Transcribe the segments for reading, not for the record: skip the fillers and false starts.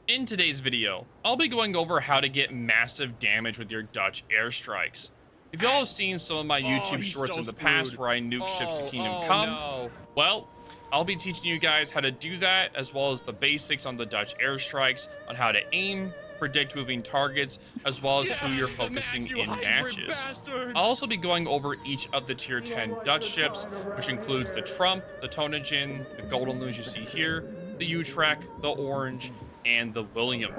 In today's video, I'll be going over how to get massive damage with your Dutch airstrikes. If y'all have seen some of my Oh, YouTube he's shorts so in the past screwed. where I nuke ships to Oh, Kingdom oh Come, no. well, I'll be teaching you guys how to do that, as well as the basics on the Dutch airstrikes, on how to aim, predict moving targets, as well as who you're Yes, the match, focusing you in hybrid matches. bastard. I'll also be going over each of the tier 10 Dutch ships, which includes the Tromp, the Tonjin, the Gouden Leeuw you see here, the Utrecht, the Orange, and the William.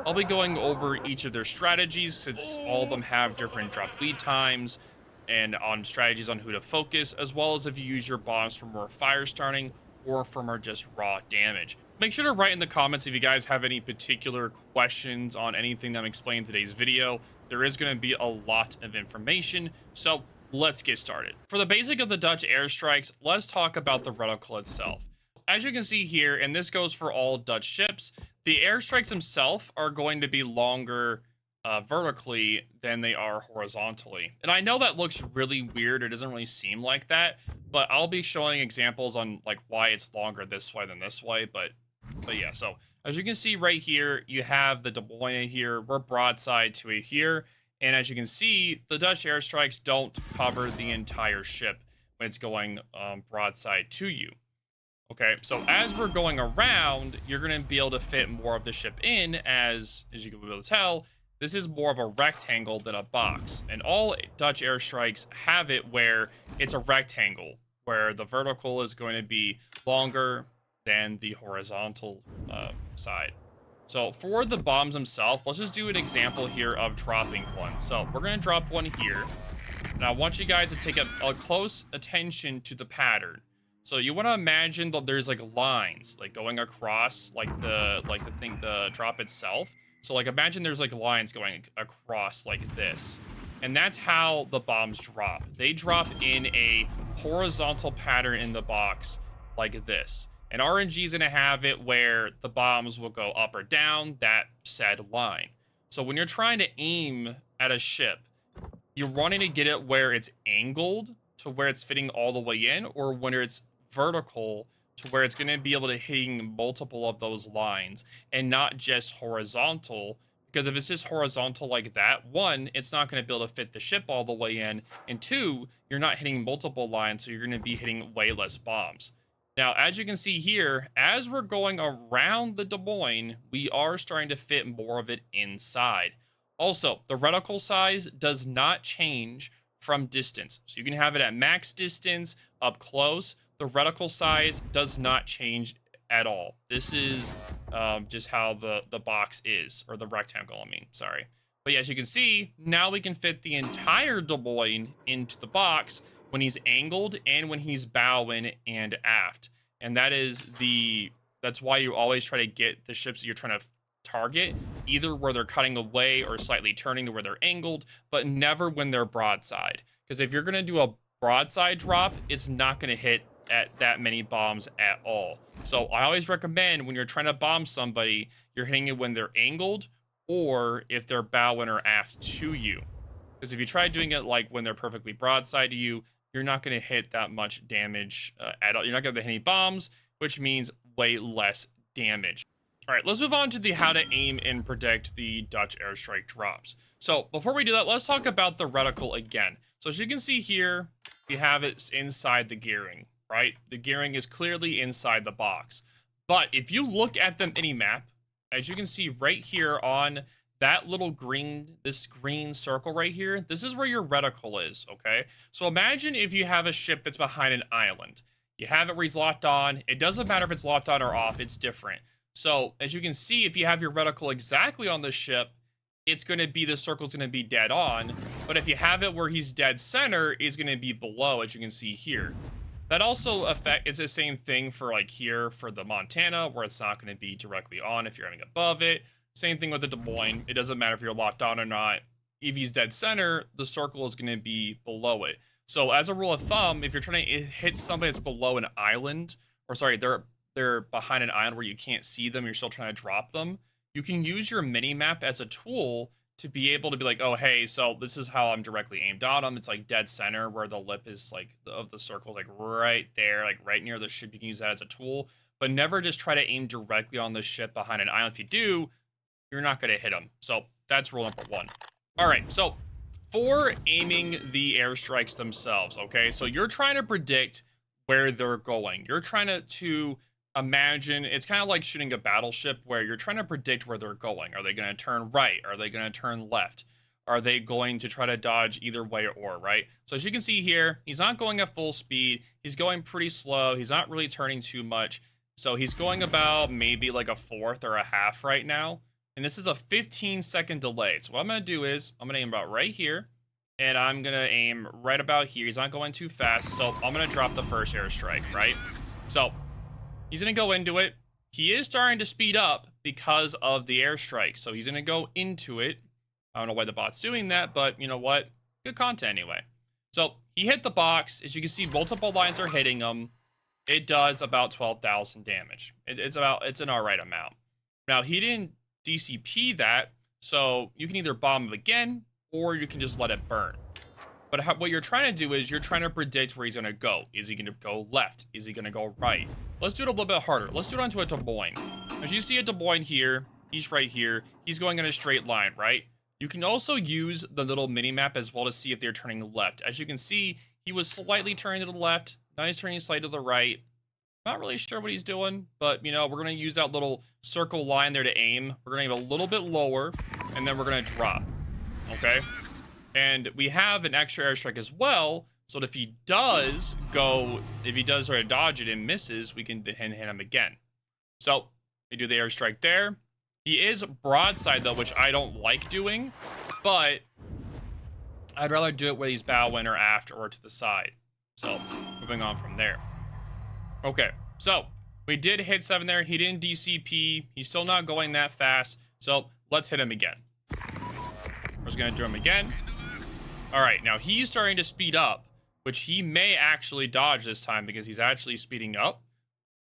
I'll be going over each of their strategies since all of them Oh, have different drop lead times and on strategies on who to focus, as well as if you use your bombs for more fire starting or for more just raw damage. Make sure to write in the comments if you guys have any particular questions on anything that I'm explaining in today's video. There is going to be a lot of information, so let's get started. For the basic of the Dutch airstrikes, let's talk about the reticle itself. As you can see here, and this goes for all Dutch ships, the airstrikes themselves are going to be longer vertically than they are horizontally. And I know that looks really weird. It doesn't really seem like that, but I'll be showing examples on like why it's longer this way than this way. But yeah, so as you can see right here, you have the Des Moines here. We're broadside to it here. And as you can see, the Dutch airstrikes don't cover the entire ship when it's going broadside to you. Okay, so as we're going around, you're going to be able to fit more of the ship in, as you can be able to tell, this is more of a rectangle than a box. And all Dutch airstrikes have it where it's a rectangle, where the vertical is going to be longer than the horizontal side. So for the bombs themselves, let's just do an example here of dropping one. So we're going to drop one here. And I want you guys to take a close attention to the pattern. So you want to imagine that there's like lines like going across the drop itself. So like imagine there's like lines going across like this. And that's how the bombs drop. They drop in a horizontal pattern in the box like this. And RNG is going to have it where the bombs will go up or down that said line. So when you're trying to aim at a ship, you're wanting to get it where it's angled to where it's fitting all the way in, or when it's vertical to where it's going to be able to hitting multiple of those lines and not just horizontal. Because if it's just horizontal like that, one, it's not going to be able to fit the ship all the way in, and two, you're not hitting multiple lines, so you're going to be hitting way less bombs. Now, as you can see here, as we're going around the Des Moines, we are starting to fit more of it inside. Also, the reticle size does not change from distance. So you can have it at max distance, up close. The reticle size does not change at all. This is just how the box is, or the rectangle, I mean, sorry. But yeah, as you can see, now we can fit the entire Des Moines into the box when he's angled and when he's bowing and aft. And that's why you always try to get the ships that you're trying to target either where they're cutting away or slightly turning to where they're angled, but never when they're broadside. Because if you're going to do a broadside drop, it's not going to hit at that many bombs at all. So I always recommend when you're trying to bomb somebody, you're hitting it when they're angled or if they're bowing or aft to you. Because if you try doing it like when they're perfectly broadside to you, you're not going to hit that much damage at all. You're not going to hit any bombs, which means way less damage. All right, let's move on to the how to aim and predict the Dutch airstrike drops. So before we do that, let's talk about the reticle again. So as you can see here, you have it inside the gearing, right? The gearing is clearly inside the box. But if you look at the mini map, as you can see right here on that little this green circle right here, this is where your reticle is, okay? So imagine if you have a ship that's behind an island. You have it where he's locked on. It doesn't matter if it's locked on or off, it's different. So as you can see, if you have your reticle exactly on the ship, it's going to be, the circle's going to be dead on. But if you have it where he's dead center, it's going to be below, as you can see here. That also it's the same thing for like here for the Montana, where it's not going to be directly on if you're aiming above it. Same thing with the Des Moines. It doesn't matter if you're locked on or not. If he's dead center, the circle is going to be below it. So as a rule of thumb, if you're trying to hit somebody that's below an island, or sorry, they're behind an island where you can't see them, you're still trying to drop them, you can use your mini map as a tool to be able to be like, oh, hey, so this is how I'm directly aimed on them. It's like dead center where the lip is like of the circle, like right there, like right near the ship. You can use that as a tool. but never just try to aim directly on the ship behind an island. If you do, you're not going to hit them. So that's rule number 1. All right, so for aiming the airstrikes themselves, okay, so you're trying to predict where they're going. You're trying to imagine, it's kind of like shooting a battleship where you're trying to predict where they're going. Are they going to turn right? Are they going to turn left? Are they going to try to dodge either way or right? So as you can see here, he's not going at full speed. He's going pretty slow. He's not really turning too much. So he's going about maybe like a fourth or a half right now. And this is a 15-second delay. So what I'm going to do is I'm going to aim about right here. And I'm going to aim right about here. He's not going too fast. So I'm going to drop the first airstrike, right? So he's going to go into it. He is starting to speed up because of the airstrike. So he's going to go into it. I don't know why the bot's doing that, but you know what? Good content anyway. So he hit the box. As you can see, multiple lines are hitting him. It does about 12,000 damage. It's an all right amount. Now, he didn't DCP that, so you can either bomb him again, or you can just let it burn. But what you're trying to do is you're trying to predict where he's going to go. Is he going to go left? Is he going to go right? Let's do it a little bit harder. Let's do it onto a Des Moines. As you see a Des Moines here, he's right here. He's going in a straight line, right? You can also use the little mini-map as well to see if they're turning left. As you can see, he was slightly turning to the left. Now he's turning slightly to the right. Not really sure what he's doing, but, you know, we're going to use that little circle line there to aim. We're going to aim a little bit lower, and then we're going to drop, okay? And we have an extra airstrike as well, so that if he does try to dodge it and misses, we can hit him again. So, we do the airstrike there. He is broadside, though, which I don't like doing, but I'd rather do it where he's bowing or aft or to the side. So, moving on from there. Okay, so we did hit 7 there. He didn't DCP. He's still not going that fast. So let's hit him again. We're just going to do him again. All right, now he's starting to speed up, which he may actually dodge this time because he's actually speeding up.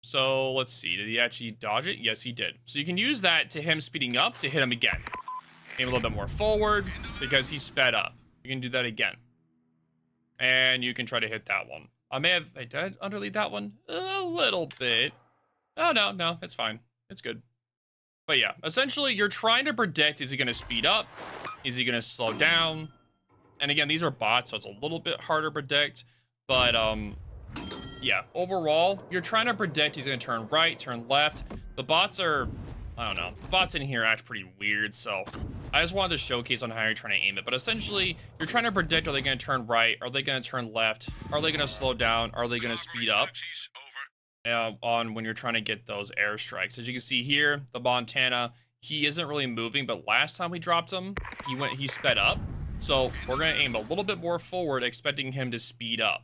So let's see. Did he actually dodge it? Yes, he did. So you can use that to him speeding up to hit him again. Aim a little bit more forward because he sped up. You can do that again. And you can try to hit that one. I did underlead that one a little bit. Oh, no, it's fine. It's good. But yeah, essentially, you're trying to predict, is he going to speed up? Is he going to slow down? And again, these are bots, so it's a little bit harder to predict. But, yeah, overall, you're trying to predict he's going to turn right, turn left. The bots are, I don't know. The bots in here act pretty weird, so I just wanted to showcase on how you're trying to aim it. But essentially, you're trying to predict, are they going to turn right? Are they going to turn left? Are they going to slow down? Are they going to speed up? On when you're trying to get those airstrikes. As you can see here, the Montana, he isn't really moving, but last time we dropped him, he sped up. So we're going to aim a little bit more forward, expecting him to speed up,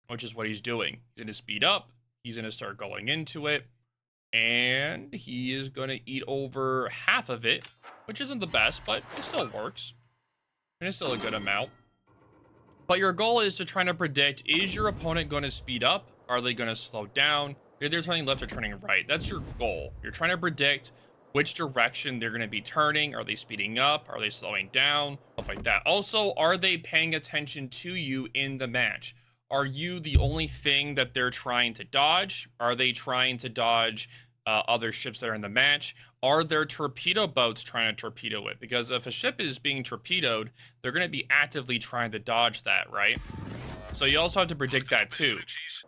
which is what he's doing. He's going to speed up. He's going to start going into it. And he is going to eat over half of it, which isn't the best, but it still works. And it's still a good amount. But your goal is to try to predict, is your opponent going to speed up? Are they going to slow down? If they're turning left or turning right, that's your goal. You're trying to predict which direction they're going to be turning. Are they speeding up? Are they slowing down? Stuff like that. Also, are they paying attention to you in the match? Are you the only thing that they're trying to dodge? Are they trying to dodge other ships that are in the match? Are there torpedo boats trying to torpedo it? Because if a ship is being torpedoed, they're going to be actively trying to dodge that, right? So you also have to predict that too.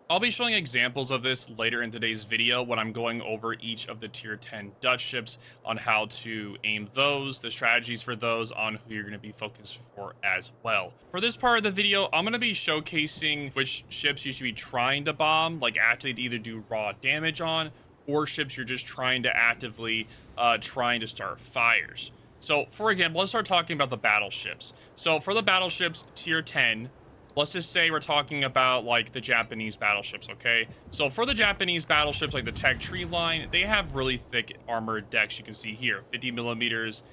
I'll be showing examples of this later in today's video when I'm going over each of the tier 10 Dutch ships on how to aim those, the strategies for those, on who you're going to be focused for as well. For this part of the video, I'm going to be showcasing which ships you should be trying to bomb, like actually to either do raw damage on, or ships you're just trying to actively trying to start fires. So for example, let's start talking about the battleships. So for the battleships tier 10, let's just say we're talking about like the Japanese battleships, okay? So for the Japanese battleships, like the Tech Tree line, they have really thick armored decks. You can see here, 50 millimeters,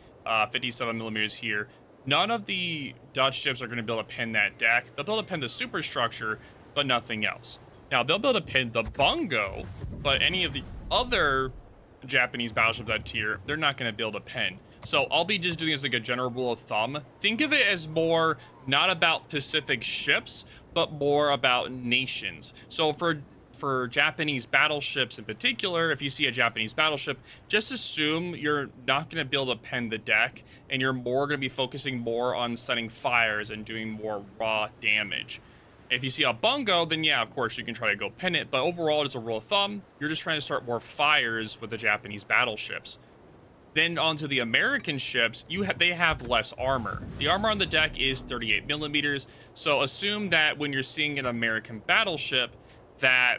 57 millimeters here. None of the Dutch ships are going to be able to pin that deck. They'll be able to pin the superstructure, but nothing else. Now, they'll be able to pin the bungo, but any of the other Japanese battleships that tier, they're not going to be able to pin. So I'll be just doing this like a general rule of thumb. Think of it as more not about specific ships, but more about nations. So for for Japanese battleships in particular, if you see a Japanese battleship, just assume you're not going to be able to pen the deck, and you're more going to be focusing more on setting fires and doing more raw damage. If you see a bungo, then yeah, of course, you can try to go pen it, but overall, as a rule of thumb, you're just trying to start more fires with the Japanese battleships. Then onto the American ships, they have less armor. The armor on the deck is 38 millimeters, so assume that when you're seeing an American battleship, that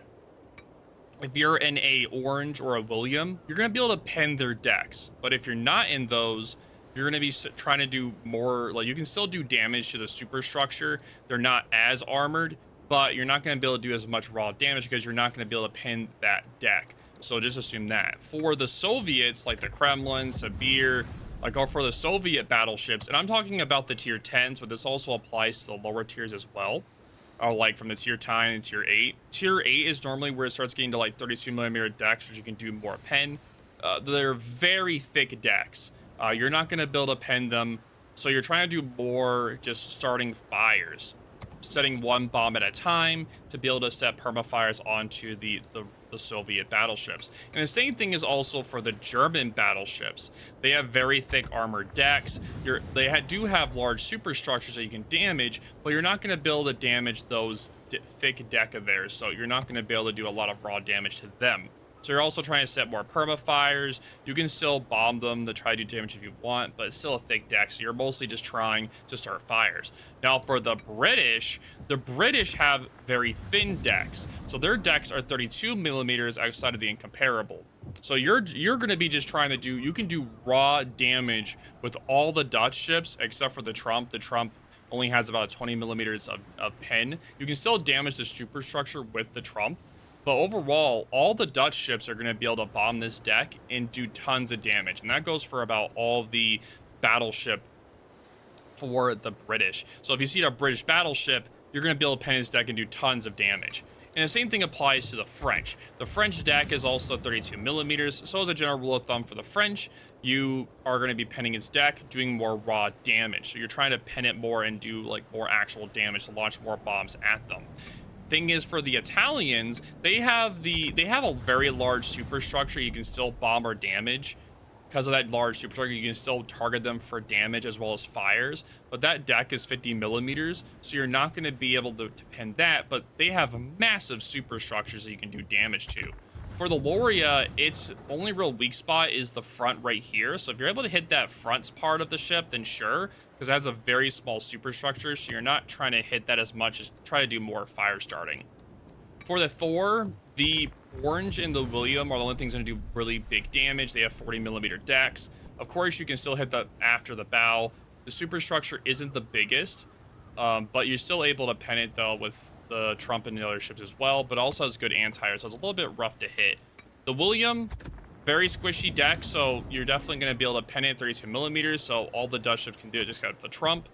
if you're in a Orange or a William, you're going to be able to pen their decks. But if you're not in those, you're going to be trying to do more, like, you can still do damage to the superstructure. They're not as armored, but you're not going to be able to do as much raw damage because you're not going to be able to pen that deck. So just assume that. For the Soviets, like the Kremlin, Sibir, like, or for the Soviet battleships, and I'm talking about the tier 10s, but this also applies to the lower tiers as well. Like from the tier 9 and tier 8. Tier 8 is normally where it starts getting to like 32 millimeter decks, which you can do more pen. They're very thick decks. You're not going to be able to pen them, so you're trying to do more just starting fires, setting one bomb at a time to be able to set permafires onto the Soviet battleships. And the same thing is also for the German battleships. They have very thick armored decks. They do have large superstructures that you can damage, but you're not going to be able to damage those thick deck of theirs, so you're not going to be able to do a lot of raw damage to them. So you're also trying to set more permafires. You can still bomb them to try to do damage if you want, but it's still a thick deck, so you're mostly just trying to start fires. Now for the British have very thin decks. So their decks are 32 millimeters outside of the incomparable. So you're going to be just trying to you can do raw damage with all the Dutch ships except for the Tromp. The Tromp only has about 20 millimeters of pen. You can still damage the superstructure with the Tromp. But overall, all the Dutch ships are going to be able to bomb this deck and do tons of damage. And that goes for about all the battleship for the British. So if you see a British battleship, you're going to be able to pen his deck and do tons of damage. And the same thing applies to the French. The French deck is also 32 millimeters. So as a general rule of thumb for the French, you are going to be penning its deck, doing more raw damage. So you're trying to pen it more and do like more actual damage to launch more bombs at them. Thing is, for the Italians, they have a very large superstructure you can still bomb or damage. Because of that large superstructure, you can still target them for damage as well as fires. But that deck is 50 millimeters, so you're not going to be able to pen that. But they have massive superstructures that you can do damage to. For the Loria, its only real weak spot is the front right here. So if you're able to hit that front part of the ship, then sure, because it has a very small superstructure, so you're not trying to hit that as much as try to do more fire starting. For the Thor, the Orange and the William are the only things going to do really big damage. They have 40 millimeter decks. Of course, you can still hit that after the bow. The superstructure isn't the biggest, but you're still able to pen it, though, with the Trump and the other ships as well, but also has good anti-air, so it's a little bit rough to hit. The William, very squishy deck, so you're definitely going to be able to pen it 32 millimeters, so all the Dutch ships can do it, just got the Trump.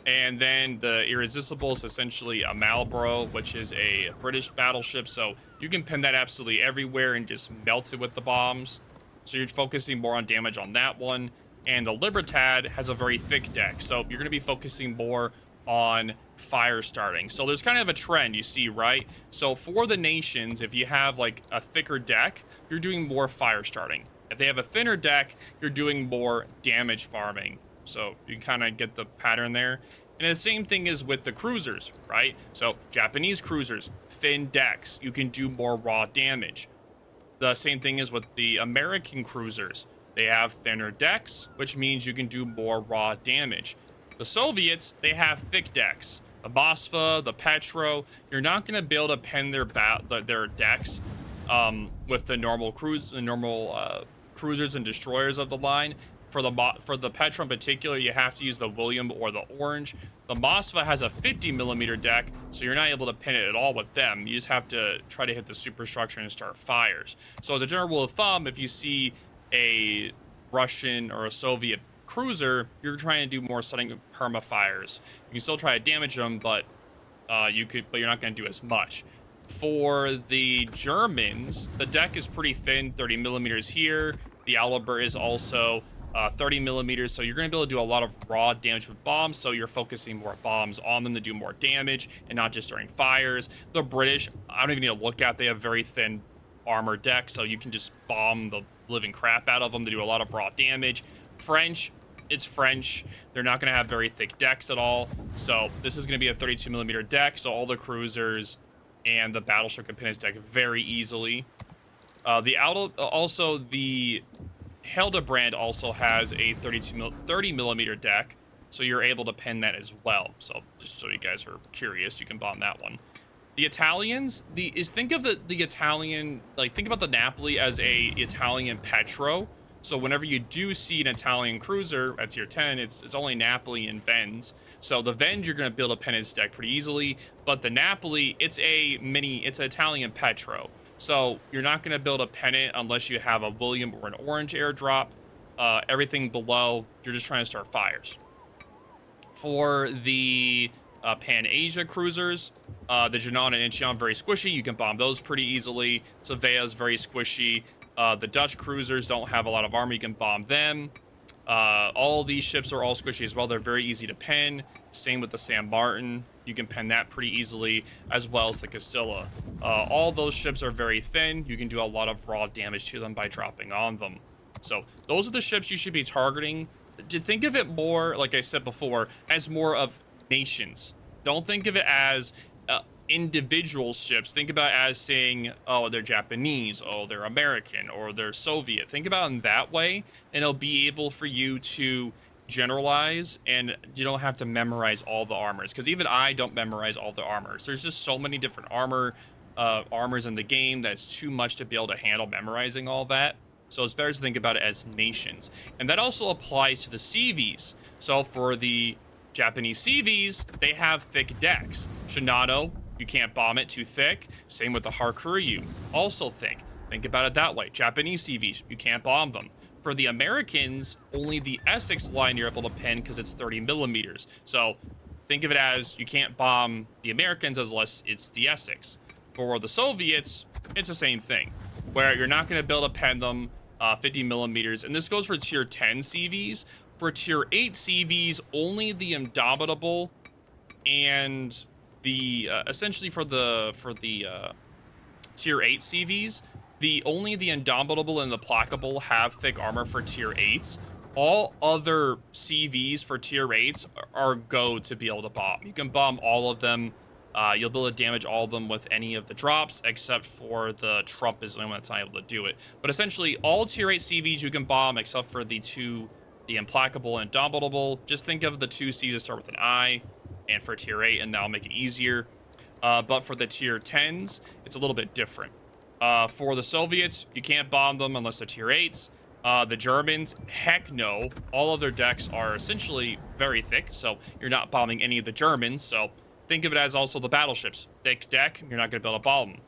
And then the Irresistible is essentially a Marlborough, which is a British battleship, so you can pen that absolutely everywhere and just melt it with the bombs. So you're focusing more on damage on that one. And the Libertad has a very thick deck, so you're going to be focusing more on fire starting. So there's kind of a trend you see, right? So for the nations, if you have like a thicker deck, you're doing more fire starting. If they have a thinner deck, you're doing more damage farming. So you kind of get the pattern there. And the same thing is with the cruisers, right? So Japanese cruisers, thin decks, you can do more raw damage. The same thing is with the American cruisers. They have thinner decks, which means you can do more raw damage. The Soviets, they have thick decks. The Moskva, the Petro, you're not going to be able to pen their decks with the normal cruisers and destroyers of the line. For the Petro in particular, you have to use the William or the Orange. The Moskva has a 50 millimeter deck, so you're not able to pin it at all with them. You just have to try to hit the superstructure and start fires. So as a general rule of thumb, if you see a Russian or a Soviet cruiser, you're trying to do more setting perma fires. You can still try to damage them, but you're not going to do as much. For the Germans, the deck is pretty thin, 30 millimeters here. The Aliber is also 30 millimeters. So you're going to be able to do a lot of raw damage with bombs. So you're focusing more bombs on them to do more damage and not just during fires. The British, I don't even need to look at. They have very thin armor deck, so you can just bomb the living crap out of them to do a lot of raw damage. French, it's French. They're not going to have very thick decks at all. So this is going to be a 32 millimeter deck. So all the cruisers and the battleship can pin his deck very easily. Also the Hildebrand also has a 30 millimeter deck, so you're able to pin that as well. So just so you guys are curious, you can bomb that one. The Italians, think of the Italian, like think about the Napoli as a Italian Petro. So whenever you do see an Italian cruiser at tier 10, it's only Napoli and Vens. So the Vens you're going to build a pennant deck pretty easily, but the Napoli, it's an Italian Petro. So you're not going to build a pennant unless you have a William or an orange airdrop. Everything below, you're just trying to start fires. For the Pan-Asia cruisers, the Janan and Incheon, very squishy. You can bomb those pretty easily. Savea's very squishy. The Dutch cruisers don't have a lot of armor. You can bomb them. All these ships are all squishy as well. They're very easy to pin. Same with the San Martin. You can pin that pretty easily, as well as the Castilla. All those ships are very thin. You can do a lot of raw damage to them by dropping on them. So those are the ships you should be targeting. To think of it more, like I said before, as more of nations. Don't think of it as individual ships. Think about it as saying, oh, they're Japanese, oh, they're American, or they're Soviet. Think about it in that way, and it'll be able for you to generalize, and you don't have to memorize all the armors, because even I don't memorize all the armors. There's just so many different armors in the game that's too much to be able to handle memorizing all that. So it's better to think about it as nations. And that also applies to the CVs. So for the Japanese CVs, they have thick decks. Shinano, you can't bomb it, too thick. Same with the Hakuryu, also thick. Think about it that way. Japanese CVs, you can't bomb them. For the Americans, only the Essex line you're able to pin because it's 30 millimeters. So think of it as you can't bomb the Americans unless it's the Essex. For the Soviets, it's the same thing, where you're not going to be able to pen them 50 millimeters. And this goes for tier 10 CVs. For tier 8 CVs, only the Indomitable and the essentially for the tier 8 CVs, only the Indomitable and the Placable have thick armor for tier 8s. All other CVs for tier 8s are go to be able to bomb. You can bomb all of them. You'll be able to damage all of them with any of the drops, except for the Trump is the only one that's not able to do it. But essentially, all tier 8 CVs you can bomb, except for the Implacable and Indomitable. Just think of the two CVs that start with an I, and for tier 8, and that'll make it easier. But for the tier 10s, it's a little bit different. For the Soviets, you can't bomb them unless they're tier 8s. The Germans, heck no. All of their decks are essentially very thick, so you're not bombing any of the Germans. So think of it as also the battleships. Thick deck, you're not going to be able to bomb them.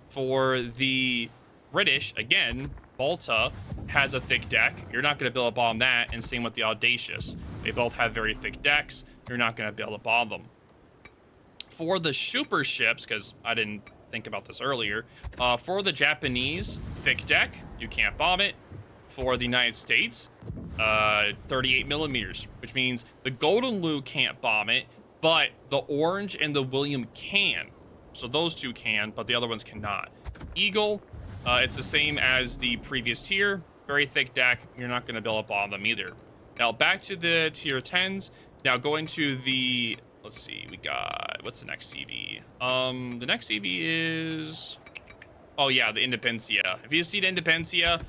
For the British, again, Malta has a thick deck. You're not going to be able to bomb that, and same with the Audacious. They both have very thick decks. You're not going to be able to bomb them. For the super ships, because I didn't think about this earlier, for the Japanese, thick deck, you can't bomb it. For the United States, 38 millimeters, which means the Gouden Leeuw can't bomb it, but the Orange and the William can. So those two can, but the other ones cannot. Eagle, it's the same as the previous tier. Very thick deck. You're not going to be able to bomb them either. Now, back to the tier 10s. Now, going to the... Let's see. We got... What's the next CV? The next CV is... Oh, yeah, the Independencia. If you see the Independencia,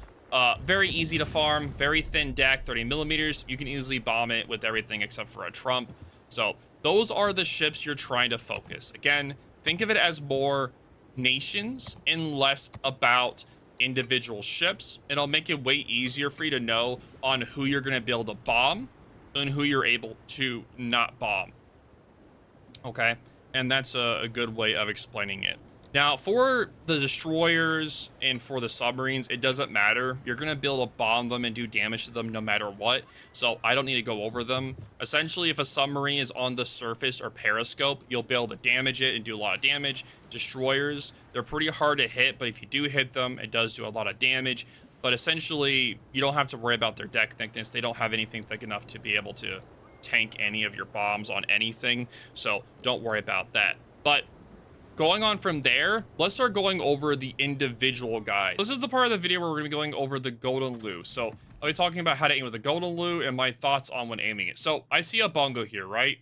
very easy to farm. Very thin deck, 30 millimeters. You can easily bomb it with everything except for a Trump. So, those are the ships you're trying to focus. Again, think of it as more nations and less about individual ships. It'll make it way easier for you to know on who you're going to be able to bomb and who you're able to not bomb. Okay, and that's a good way of explaining it. Now, for the destroyers and for the submarines, it doesn't matter. You're going to be able to bomb them and do damage to them no matter what, so I don't need to go over them. Essentially, if a submarine is on the surface or periscope, you'll be able to damage it and do a lot of damage. Destroyers, they're pretty hard to hit, but if you do hit them, it does do a lot of damage. But essentially, you don't have to worry about their deck thickness. They don't have anything thick enough to be able to tank any of your bombs on anything. So don't worry about that. But going on from there, let's start going over the individual guys. This is the part of the video where we're going to be going over the Gouden Leeuw. So I'll be talking about how to aim with the Gouden Leeuw and my thoughts on when aiming it. So I see a Bungo here, right?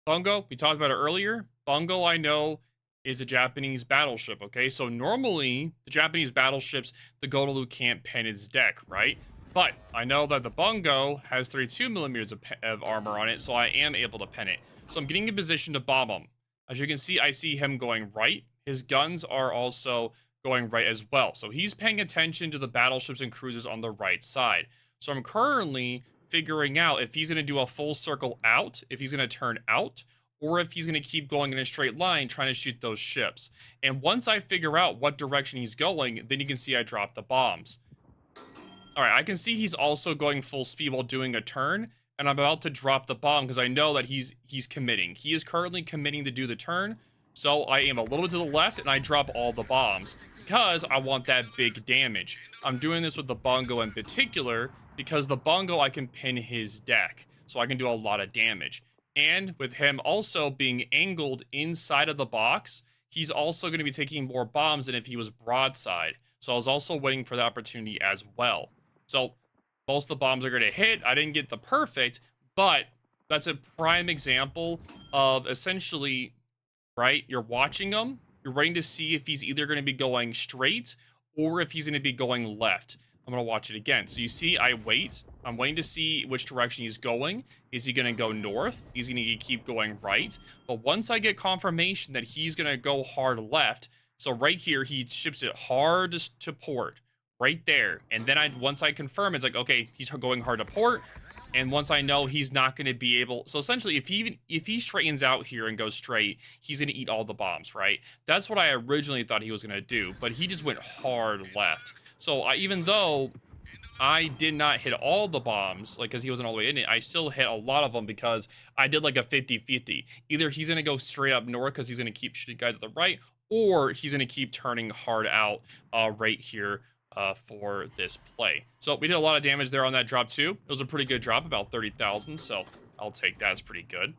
Bungo, we talked about it earlier. Bungo, I know, is a Japanese battleship, okay? So normally, the Japanese battleships, the Gouden Leeuw can't pen its deck, right? But I know that the Bungo has 32 millimeters of armor on it, so I am able to pen it. So I'm getting in position to bomb him. As you can see, I see him going right. His guns are also going right as well. So he's paying attention to the battleships and cruisers on the right side. So I'm currently figuring out if he's going to do a full circle out, if he's going to turn out, or if he's going to keep going in a straight line trying to shoot those ships. And once I figure out what direction he's going, then you can see I drop the bombs. All right, I can see he's also going full speed while doing a turn, and I'm about to drop the bomb because I know that he's committing. He is currently committing to do the turn, so I aim a little bit to the left and I drop all the bombs because I want that big damage. I'm doing this with the Bungo in particular because the Bungo, I can pin his deck, so I can do a lot of damage. And with him also being angled inside of the box, he's also going to be taking more bombs than if he was broadside. So I was also waiting for the opportunity as well. So most of the bombs are going to hit. I didn't get the perfect, but that's a prime example of essentially, right? You're watching him. You're waiting to see if he's either going to be going straight or if he's going to be going left. I'm going to watch it again. So you see, I wait. I'm waiting to see which direction he's going. Is he going to go north? He's going to keep going right. But once I get confirmation that he's going to go hard left, so right here, he ships it hard to port. Right there. And then once I confirm, it's like, okay, he's going hard to port. And once I know he's not going to be able... So essentially, if he straightens out here and goes straight, he's going to eat all the bombs, right? That's what I originally thought he was going to do. But he just went hard left. So even though I did not hit all the bombs, like, because he wasn't all the way in it, I still hit a lot of them because I did like a 50-50. Either he's going to go straight up north because he's going to keep shooting guys at the right, or he's going to keep turning hard out right here for this play. So we did a lot of damage there on that drop too. It was a pretty good drop, about 30,000, so I'll take that as pretty good.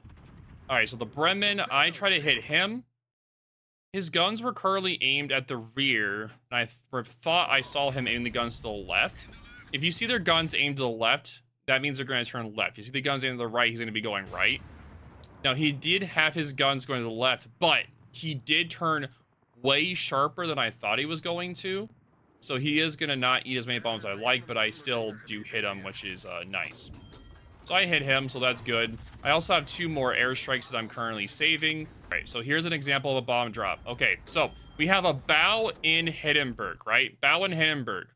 All right, so the Bremen, I try to hit him. His guns were currently aimed at the rear, and I thought I saw him aim the guns to the left. If you see their guns aimed to the left, that means they're going to turn left. You see the guns aimed to the right, he's going to be going right. Now, he did have his guns going to the left, but he did turn way sharper than I thought he was going to. So he is going to not eat as many bombs as I like, but I still do hit him, which is nice. So I hit him, so that's good. I also have 2 more airstrikes that I'm currently saving. All right, so here's an example of a bomb drop. Okay, so we have a bow in Hindenburg, right? Bow in Hindenburg.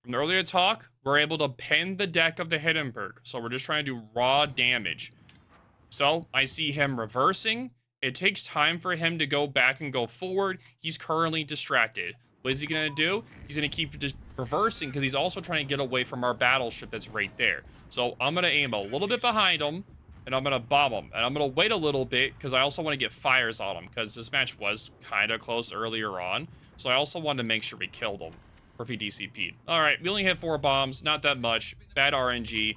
From the earlier talk, we're able to pen the deck of the Hindenburg. So we're just trying to do raw damage. So I see him reversing. It takes time for him to go back and go forward. He's currently distracted. What is he going to do? He's going to keep just reversing because he's also trying to get away from our battleship that's right there. So I'm going to aim a little bit behind him, and I'm going to bomb him. And I'm going to wait a little bit because I also want to get fires on him because this match was kind of close earlier on. So I also wanted to make sure we killed him, or if he DCP'd. All right, we only hit 4 bombs. Not that much. Bad RNG.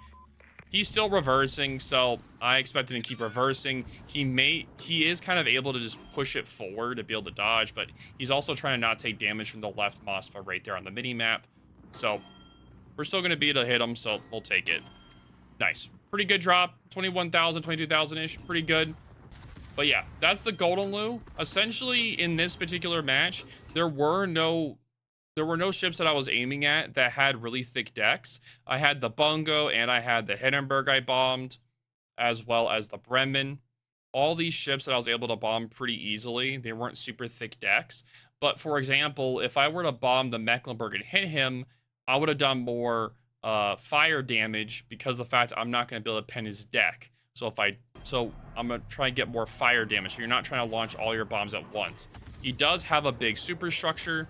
He's still reversing, so I expect him to keep reversing. He is kind of able to just push it forward to be able to dodge, but he's also trying to not take damage from the left Moskva right there on the mini-map. So we're still going to be able to hit him, so we'll take it. Nice. Pretty good drop. 21,000, 22,000-ish. Pretty good. But yeah, that's the Gouden Leeuw. Essentially, in this particular match, there were no ships that I was aiming at that had really thick decks. I had the Bungo and I had the Hindenburg I bombed, as well as the Bremen. All these ships that I was able to bomb pretty easily. They weren't super thick decks. But for example, if I were to bomb the Mecklenburg and hit him, I would have done more fire damage because of the fact I'm not going to be able to pen his deck. So I'm going to try and get more fire damage. So you're not trying to launch all your bombs at once. He does have a big superstructure,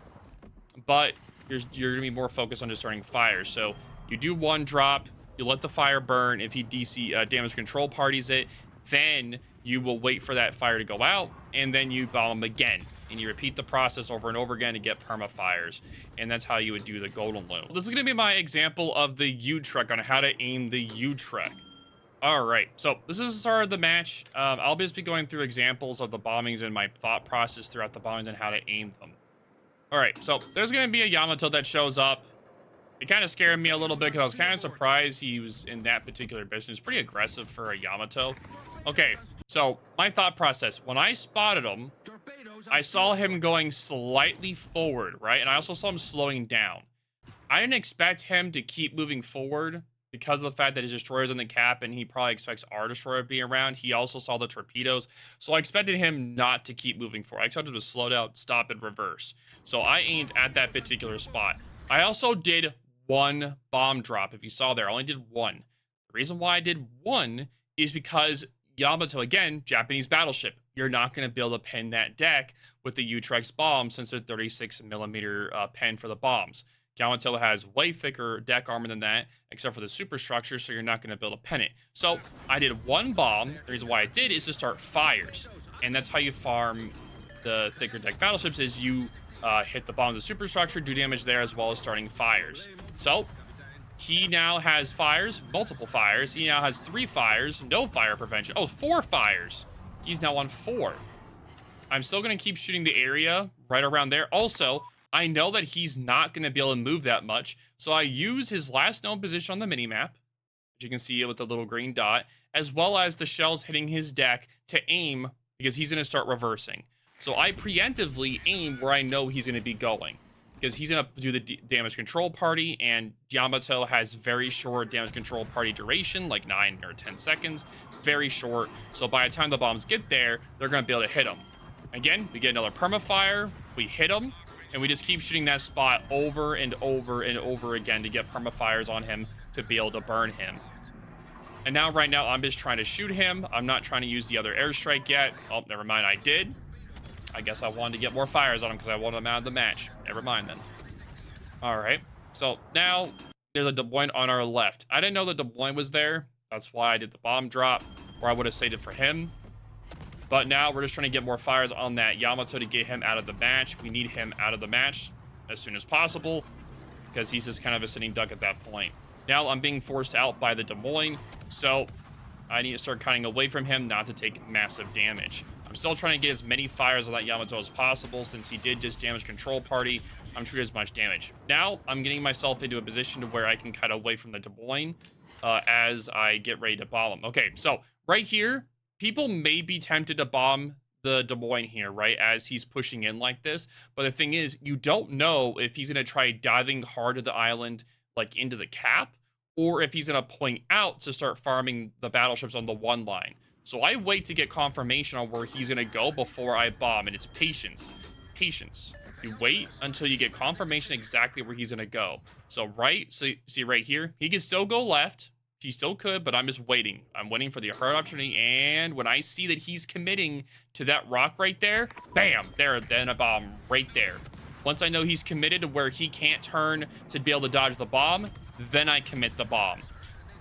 but you're going to be more focused on just starting fire. So you do 1 drop, you let the fire burn. If he damage control parties it, then you will wait for that fire to go out, and then you bomb him again. and you repeat the process over and over again to get perma fires, and that's how you would do the Gouden Leeuw. This is going to be my example of the Utrecht on how to aim the Utrecht. All right, so this is the start of the match. I'll just be going through examples of the bombings and my thought process throughout the bombings and how to aim them. All right, so there's going to be a Yamato that shows up. It kind of scared me a little bit because I was kind of surprised he was in that particular position. It's pretty aggressive for a Yamato. Okay, so my thought process. When I spotted him, I saw him going slightly forward, right? And I also saw him slowing down. I didn't expect him to keep moving forward because of the fact that his destroyer's in the cap and he probably expects our destroyer to be around. He also saw the torpedoes. So I expected him not to keep moving forward. I expected him to slow down, stop, and reverse. So I aimed at that particular spot. I also did one bomb drop. If you saw there, I only did one. The reason why I did one is because Yamato, again, Japanese battleship, you're not going to be able to pen that deck with the Utrecht's bomb since they're 36mm pen for the bombs. Yamato has way thicker deck armor than that, except for the superstructure, so you're not going to be able to pen it. So I did one bomb. The reason why I did is to start fires, and that's how you farm the thicker deck battleships is you hit the bombs of superstructure, do damage there, as well as starting fires. So he now has fires, multiple fires. He now has 3 fires, no fire prevention. Oh, 4 fires. He's now on 4. I'm still going to keep shooting the area right around there. Also, I know that he's not going to be able to move that much, so I use his last known position on the minimap, which you can see with the little green dot, as well as the shells hitting his deck to aim, because he's going to start reversing. So I preemptively aim where I know he's going to be going, because he's going to do the damage control party, and Yamato has very short damage control party duration, like 9 or 10 seconds, very short. So by the time the bombs get there, they're going to be able to hit him. Again, we get another permafire, we hit him, and we just keep shooting that spot over and over and over again to get permafires on him to be able to burn him. And now, right now, I'm just trying to shoot him. I'm not trying to use the other airstrike yet. Oh, never mind, I did. I guess I wanted to get more fires on him because I wanted him out of the match. Never mind then. All right. So now there's a Des Moines on our left. I didn't know that Des Moines was there. That's why I did the bomb drop, or I would have saved it for him. But now we're just trying to get more fires on that Yamato to get him out of the match. We need him out of the match as soon as possible because he's just kind of a sitting duck at that point. Now I'm being forced out by the Des Moines, so I need to start cutting away from him not to take massive damage. I'm still trying to get as many fires on that Yamato as possible since he did just damage control party. I'm treating as much damage. Now I'm getting myself into a position to where I can cut away from the Des Moines as I get ready to bomb him. Okay, so right here, people may be tempted to bomb the Des Moines here, right, as he's pushing in like this. But the thing is, you don't know if he's going to try diving hard to the island, like into the cap, or if he's going to point out to start farming the battleships on the one line. So I wait to get confirmation on where he's going to go before I bomb, and it's patience. Patience. You wait until you get confirmation exactly where he's going to go. So see right here, he can still go left. He still could, but I'm just waiting. I'm waiting for the hard opportunity, and when I see that he's committing to that rock right there, bam, there, then a bomb right there. Once I know he's committed to where he can't turn to be able to dodge the bomb, then I commit the bomb.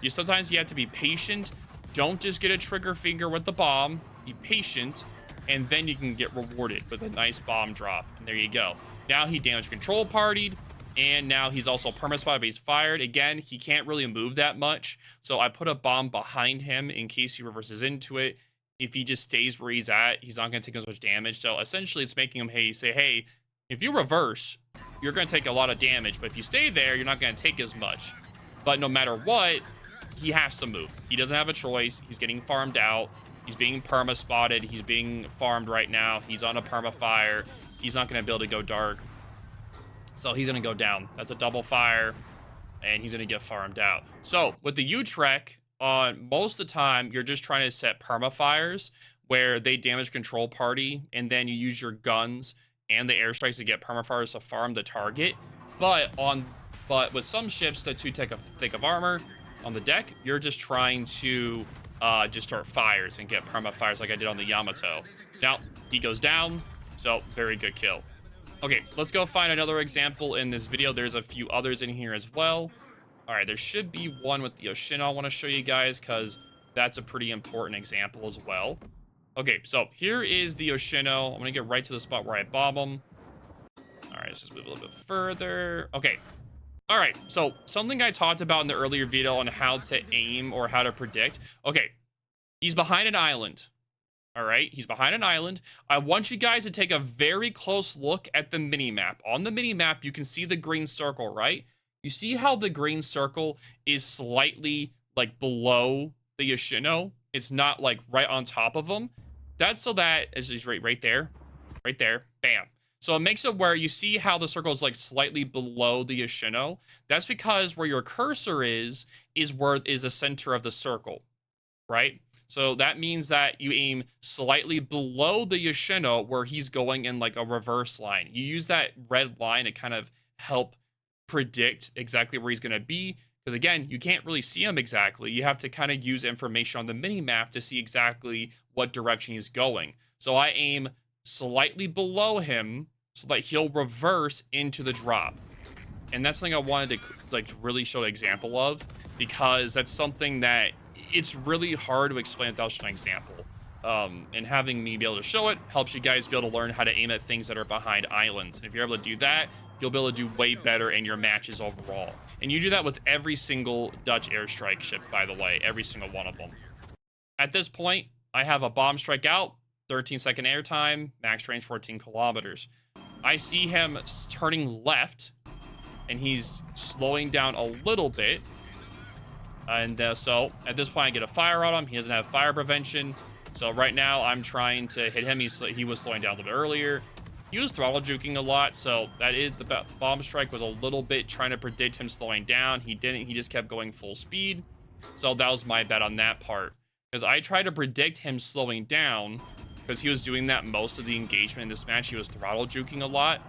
Sometimes you have to be patient. Don't just get a trigger finger with the bomb. Be patient, and then you can get rewarded with a nice bomb drop. And there you go. Now he damage control partied, and now he's also perma-spotted, but he's fired. Again, he can't really move that much, so I put a bomb behind him in case he reverses into it. If he just stays where he's at, he's not going to take as much damage. So essentially, it's making him say, hey, if you reverse, you're going to take a lot of damage, but if you stay there, you're not going to take as much. But no matter what, he has to move. He doesn't have a choice. He's getting farmed out. He's being perma-spotted. He's being farmed right now. He's on a perma-fire. He's not going to be able to go dark. So he's going to go down. That's a double fire, and he's going to get farmed out. So with the Utrecht, most of the time, you're just trying to set perma-fires where they damage control party, and then you use your guns and the airstrikes to get perma-fires to farm the target. But with some ships that do take a thick of armor on the deck, you're just trying to just start fires and get perma-fires like I did on the Yamato. Now, he goes down, so very good kill. Okay, let's go find another example in this video. There's a few others in here as well. All right, there should be one with the Oshino I want to show you guys because that's a pretty important example as well. Okay, so here is the Yoshino. I'm gonna get right to the spot where I bomb him. All right, let's just move a little bit further. Okay. All right, so something I talked about in the earlier video on how to aim or how to predict. Okay, he's behind an island. All right, he's behind an island. I want you guys to take a very close look at the mini map. On the mini map, you can see the green circle, right? You see how the green circle is slightly like below the Yoshino? It's not like right on top of him. That's so that is right there, right there, bam. So it makes it where you see how the circle is like slightly below the Yoshino. That's because where your cursor is where is the center of the circle, right? So that means that you aim slightly below the Yoshino where he's going in like a reverse line. You use that red line to kind of help predict exactly where he's going to be. Because again, you can't really see him exactly. You have to kind of use information on the mini map to see exactly what direction he's going. So I aim slightly below him so that he'll reverse into the drop. And that's something I wanted to like really show an example of, because that's something that it's really hard to explain without showing an example. And having me be able to show it helps you guys be able to learn how to aim at things that are behind islands. And if you're able to do that, you'll be able to do way better in your matches overall. And you do that with every single Dutch Airstrike ship, by the way, every single one of them. At this point, I have a bomb strike out, 13-second airtime, max range 14 kilometers. I see him turning left, and he's slowing down a little bit. And so at this point, I get a fire on him. He doesn't have fire prevention. So right now, I'm trying to hit him. He was slowing down a little bit earlier. He was throttle juking a lot. So that is the bomb strike was a little bit trying to predict him slowing down. He didn't. He just kept going full speed. So that was my bet on that part. Because I tried to predict him slowing down because he was doing that most of the engagement in this match. He was throttle juking a lot.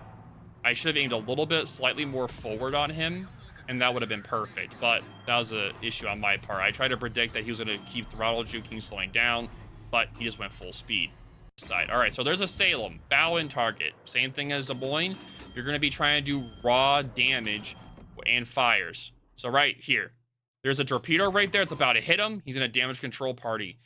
I should have aimed a little bit slightly more forward on him, and that would have been perfect. But that was an issue on my part. I tried to predict that he was going to keep throttle juking, slowing down, but he just went full speed. Side. All right, so there's a Salem. Bow and target. Same thing as Des Moines. You're going to be trying to do raw damage and fires. So right here, there's a torpedo right there. It's about to hit him. He's in a damage control party.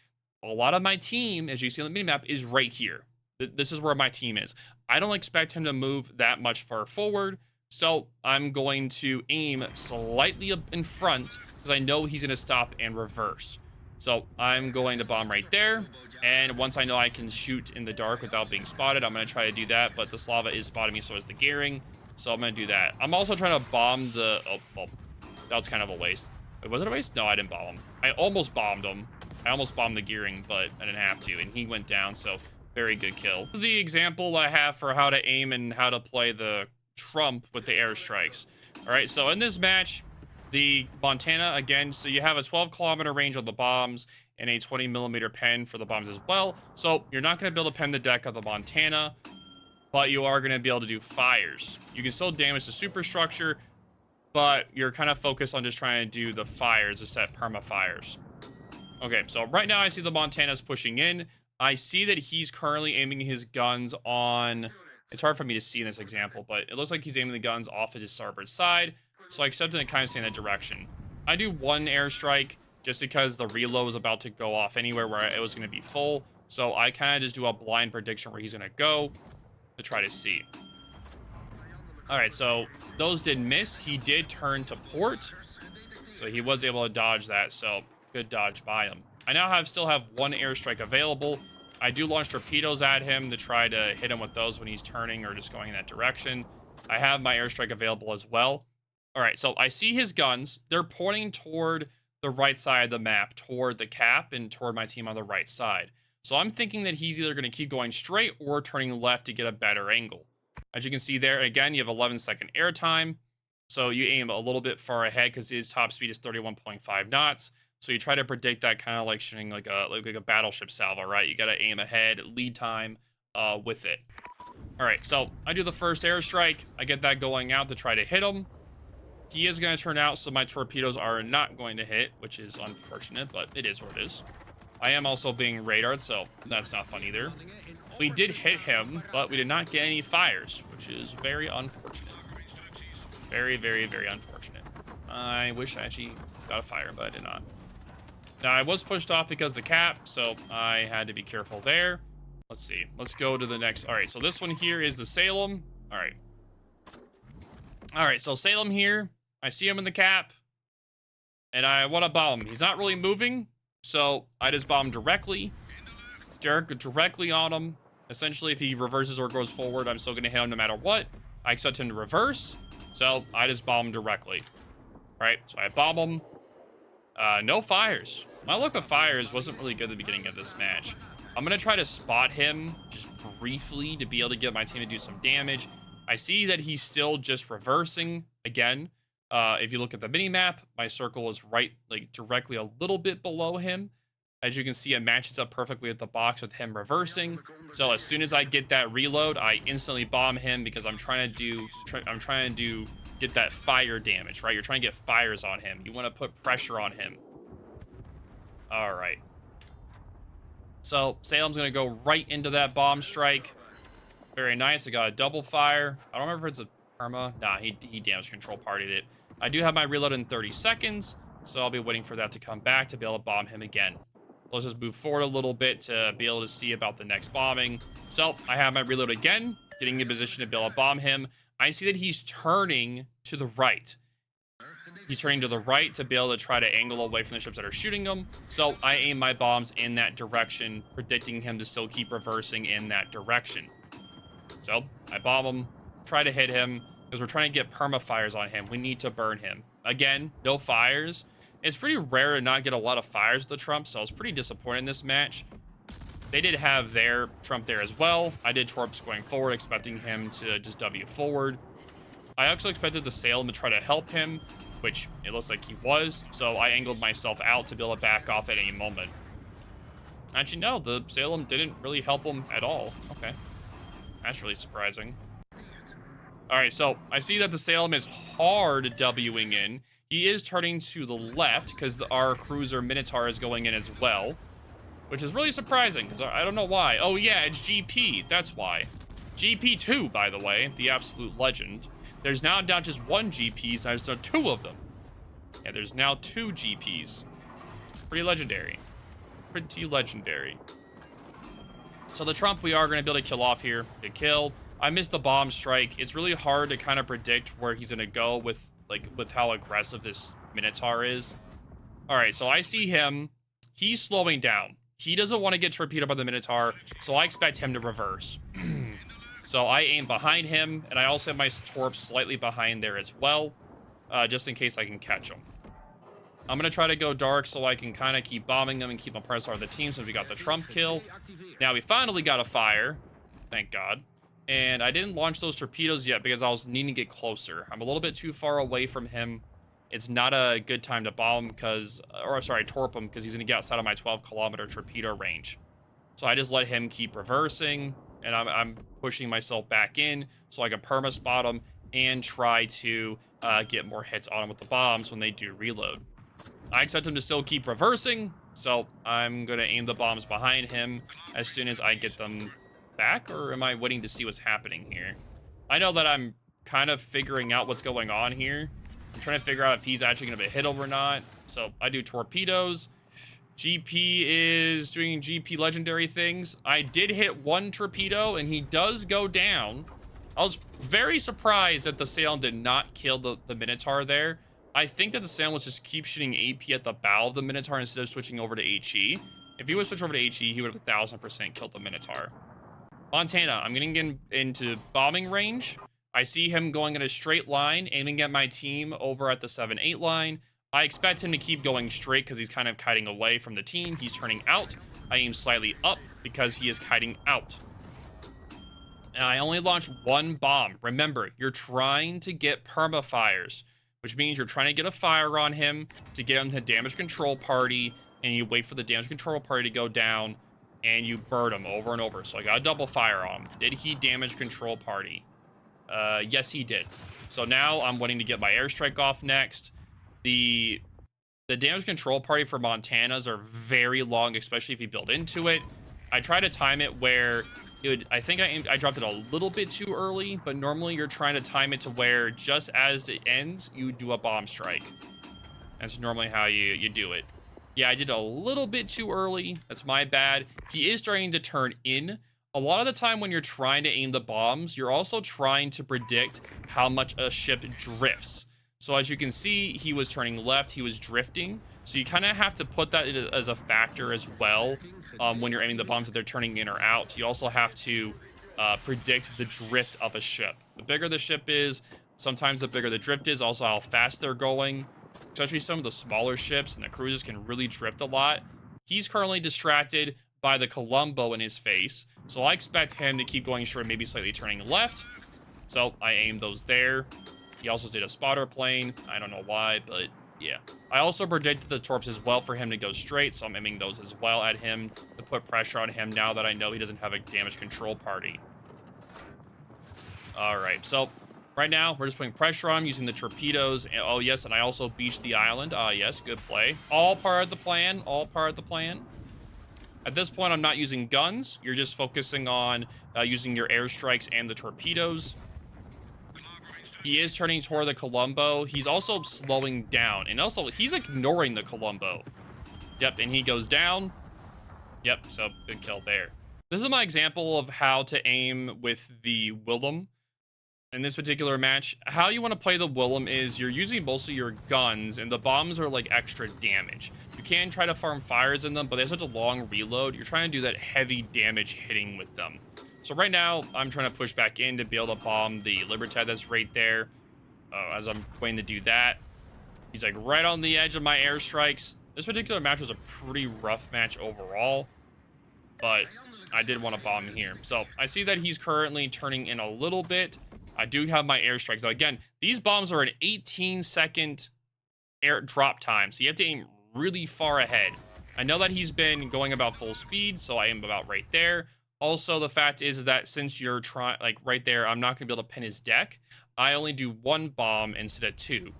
A lot of my team, as you see on the minimap, is right here. This is where my team is. I don't expect him to move that much far forward, so I'm going to aim slightly up in front because I know he's going to stop and reverse. So I'm going to bomb right there, and once I know I can shoot in the dark without being spotted, I'm going to try to do that, but the Slava is spotting me, so is the gearing, so I'm going to do that. I'm also trying to bomb the... Oh, well, that was kind of a waste. Wait, was it a waste? No, I didn't bomb him. I almost bombed him. I almost bombed the gearing, but I didn't have to, and he went down, so... Very good kill. This is the example I have for how to aim and how to play the Tromp with the airstrikes. All right, so in this match, the Montana, again, so you have a 12-kilometer range on the bombs and a 20-millimeter pen for the bombs as well. So you're not going to be able to pen the deck of the Montana, but you are going to be able to do fires. You can still damage the superstructure, but you're kind of focused on just trying to do the fires to set perma fires. Okay, so right now I see the Montana's pushing in. I see that he's currently aiming his guns on... It's hard for me to see in this example, but it looks like he's aiming the guns off of his starboard side. So I accept it and kind of stay in that direction. I do one airstrike just because the reload was about to go off anywhere where it was going to be full. So I kind of just do a blind prediction where he's going to go to try to see. All right, so those did miss. He did turn to port. So he was able to dodge that. So good dodge by him. I now still have one airstrike available. I do launch torpedoes at him to try to hit him with those when he's turning or just going in that direction. I have my airstrike available as well. All right, so I see his guns. They're pointing toward the right side of the map, toward the cap and toward my team on the right side. So I'm thinking that he's either going to keep going straight or turning left to get a better angle. As you can see there, again, you have 11-second airtime. So you aim a little bit far ahead because his top speed is 31.5 knots. So you try to predict that kind of like shooting like a battleship salvo, right? You got to aim ahead, lead time with it. All right, so I do the first airstrike. I get that going out to try to hit him. He is going to turn out, so my torpedoes are not going to hit, which is unfortunate, but it is what it is. I am also being radared, so that's not fun either. We did hit him, but we did not get any fires, which is very unfortunate. Very, very, very unfortunate. I wish I actually got a fire, but I did not. Now, I was pushed off because of the cap, so I had to be careful there. Let's see. Let's go to the next. All right, so this one here is the Salem. All right. All right, so Salem here. I see him in the cap, and I want to bomb him. He's not really moving, so I just bomb directly on him. Essentially, if he reverses or goes forward, I'm still going to hit him no matter what. I expect him to reverse, so I just bomb him directly. All right, so I bomb him. No fires. My luck with fires wasn't really good at the beginning of this match. I'm going to try to spot him just briefly to be able to get my team to do some damage. I see that he's still just reversing again. If you look at the mini map, my circle is right, like directly a little bit below him. As you can see, it matches up perfectly with the box with him reversing. So as soon as I get that reload, I instantly bomb him because I'm trying to get that fire damage, right? You're trying to get fires on him. You want to put pressure on him. All right. So Salem's going to go right into that bomb strike. Very nice. I got a double fire. I don't remember if it's a perma. Nah, he damage control partied it. I do have my reload in 30 seconds, so I'll be waiting for that to come back to be able to bomb him again. Let's just move forward a little bit to be able to see about the next bombing. So I have my reload again, getting in position to be able to bomb him. I see that he's turning to the right. He's turning to the right to be able to try to angle away from the ships that are shooting him. So I aim my bombs in that direction, predicting him to still keep reversing in that direction. So I bomb him, try to hit him, because we're trying to get perma fires on him. We need to burn him. Again, no fires. It's pretty rare to not get a lot of fires with the Trump, so I was pretty disappointed in this match. They did have their Trump there as well. I did Torps going forward, expecting him to just W forward. I also expected the Salem to try to help him, which it looks like he was, so I angled myself out to be able to back off at any moment. Actually, no, the Salem didn't really help him at all. Okay. That's really surprising. All right, so I see that the Salem is hard Wing in. He is turning to the left because our cruiser Minotaur is going in as well, which is really surprising because I don't know why. Oh, yeah, it's GP. That's why. GP2, by the way, the absolute legend. There's now not just one GP, there's now two of them. Yeah, there's now two GPs. Pretty legendary. Pretty legendary. So the Trump we are going to be able to kill off here. Good kill. I missed the bomb strike. It's really hard to kind of predict where he's going to go with how aggressive this Minotaur is. All right, so I see him. He's slowing down. He doesn't want to get torpedoed by the Minotaur, so I expect him to reverse. So I aim behind him, and I also have my torps slightly behind there as well, just in case I can catch him. I'm going to try to go dark so I can kind of keep bombing them and keep them pressed on the team since we got the Trump kill. Now we finally got a fire. Thank God. And I didn't launch those torpedoes yet because I was needing to get closer. I'm a little bit too far away from him. It's not a good time to bomb because, or sorry, torp him because he's going to get outside of my 12-kilometer torpedo range. So I just let him keep reversing, and I'm pushing myself back in so I can perma spot him and try to get more hits on him with the bombs when they do reload. I expect him to still keep reversing, so I'm going to aim the bombs behind him as soon as I get them back, or am I waiting to see what's happening here? I know that I'm kind of figuring out what's going on here. I'm trying to figure out if he's actually going to be hit over or not. So I do torpedoes. GP is doing GP legendary things. I did hit one torpedo, and he does go down. I was very surprised that the Salem did not kill the Minotaur there. I think that the Salem was just keep shooting AP at the bow of the Minotaur instead of switching over to HE. If he would switch over to HE, he would have 1,000% killed the Minotaur. Montana, I'm getting into bombing range. I see him going in a straight line, aiming at my team over at the 7-8 line. I expect him to keep going straight because he's kind of kiting away from the team. He's turning out. I aim slightly up because he is kiting out. And I only launch one bomb. Remember, you're trying to get perma fires, which means you're trying to get a fire on him to get him to damage control party, and you wait for the damage control party to go down, and you burn him over and over. So I got a double fire on him. Did he damage control party? Yes, he did. So now I'm waiting to get my airstrike off next. The damage control party for Montanas are very long, especially if you build into it. I try to time it where it would, I think I dropped it a little bit too early, but normally you're trying to time it to where just as it ends, you do a bomb strike. That's normally how you do it. Yeah, I did a little bit too early. That's my bad. He is starting to turn in. A lot of the time when you're trying to aim the bombs, you're also trying to predict how much a ship drifts. So as you can see, he was turning left, he was drifting. So you kind of have to put that as a factor as well when you're aiming the bombs that they're turning in or out. You also have to predict the drift of a ship. The bigger the ship is, sometimes the bigger the drift is, also how fast they're going. Especially some of the smaller ships and the cruisers can really drift a lot. He's currently distracted by the Colombo in his face, so I expect him to keep going straight, maybe slightly turning left. So I aimed those there. He also did a spotter plane. I don't know why, but yeah. I also predicted the torps as well for him to go straight, so I'm aiming those as well at him to put pressure on him now that I know he doesn't have a damage control party. All right, so right now we're just putting pressure on him using the torpedoes. Oh yes, and I also beached the island. Yes, good play. All part of the plan. All part of the plan. At this point, I'm not using guns. You're just focusing on using your airstrikes and the torpedoes. He is turning toward the Colombo. He's also slowing down. And also, he's ignoring the Colombo. Yep, and he goes down. Yep, so good kill there. This is my example of how to aim with the Willem. In this particular match, how you want to play the Willem is you're using mostly your guns, and the bombs are like extra damage. You can try to farm fires in them, but they have such a long reload. You're trying to do that heavy damage hitting with them. So right now, I'm trying to push back in to be able to bomb the Libertad that's right there. As I'm going to do that, he's like right on the edge of my airstrikes. This particular match was a pretty rough match overall, but I did want to bomb here. So I see that he's currently turning in a little bit. I do have my airstrikes. Now, again, these bombs are an 18-second air drop time, so you have to aim really far ahead. I know that he's been going about full speed, so I am about right there. Also, the fact is that since you're trying, like right there, I'm not going to be able to pin his deck. I only do one bomb instead of two.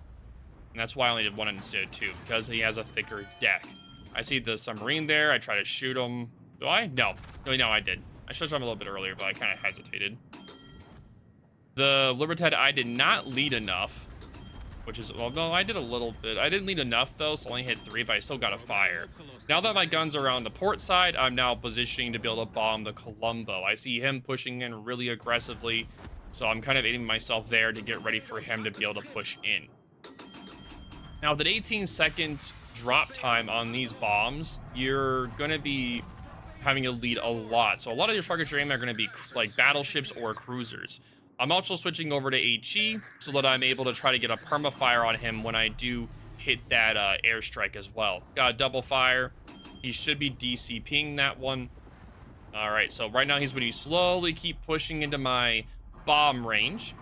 And that's why I only did one instead of two, because he has a thicker deck. I see the submarine there. I try to shoot him. Do I? No. No, I did. I should have shot him a little bit earlier, but I kind of hesitated. The Libertad, I did not lead enough, which is, well, no, I did a little bit. I didn't lead enough, though, so I only hit 3, but I still got a fire. Now that my guns are on the port side, I'm now positioning to be able to bomb the Colombo. I see him pushing in really aggressively, so I'm kind of aiming myself there to get ready for him to be able to push in. Now, with an 18-second drop time on these bombs, you're going to be having to lead a lot. So a lot of your targets you're aiming are going to be like battleships or cruisers. I'm also switching over to HE so that I'm able to try to get a perma-fire on him when I do hit that airstrike as well. Got a double fire. He should be DCPing that one. All right, so right now he's going to slowly keep pushing into my bomb range.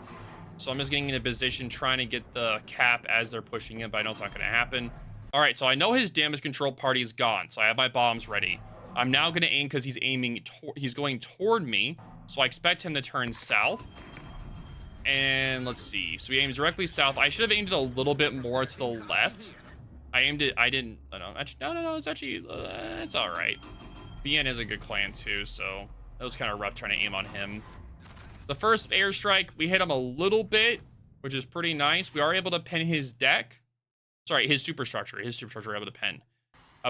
So I'm just getting in a position trying to get the cap as they're pushing in, but I know it's not going to happen. All right, so I know his damage control party is gone, so I have my bombs ready. I'm now going to aim because he's aiming, he's going toward me, so I expect him to turn south. And let's see. So he aims directly south. I should have aimed it a little bit more to the left. I aimed it. I didn't. No, it's actually, it's all right. BN is a good clan too, so it was kind of rough trying to aim on him. The first airstrike, we hit him a little bit, which is pretty nice. We are able to pin his deck. Sorry, his superstructure. His superstructure we're able to pin.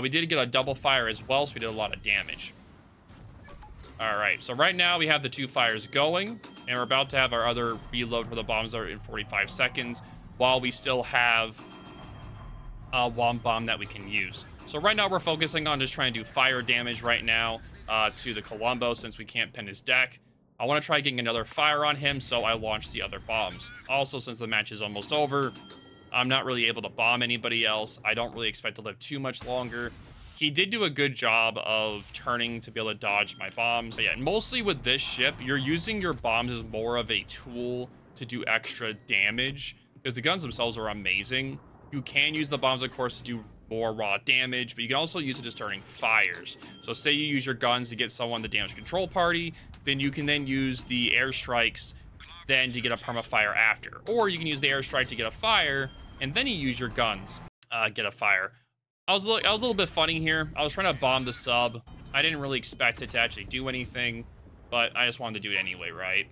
We did get a double fire as well, so we did a lot of damage. All right, so right now we have the 2 fires going, and we're about to have our other reload for the bombs are in 45 seconds, while we still have one bomb that we can use. So right now we're focusing on just trying to do fire damage right now to the Colombo since we can't pin his deck. I want to try getting another fire on him, so I launch the other bombs. Also, since the match is almost over, I'm not really able to bomb anybody else. I don't really expect to live too much longer. He did do a good job of turning to be able to dodge my bombs. But yeah, mostly with this ship, you're using your bombs as more of a tool to do extra damage because the guns themselves are amazing. You can use the bombs, of course, to do more raw damage, but you can also use it as turning fires. So say you use your guns to get someone the damage control party, then you can then use the airstrikes then to get a perma-fire after. Or you can use the airstrike to get a fire, and then you use your guns, get a fire. I was a little bit funny here. I was trying to bomb the sub. I didn't really expect it to actually do anything, but I just wanted to do it anyway, right?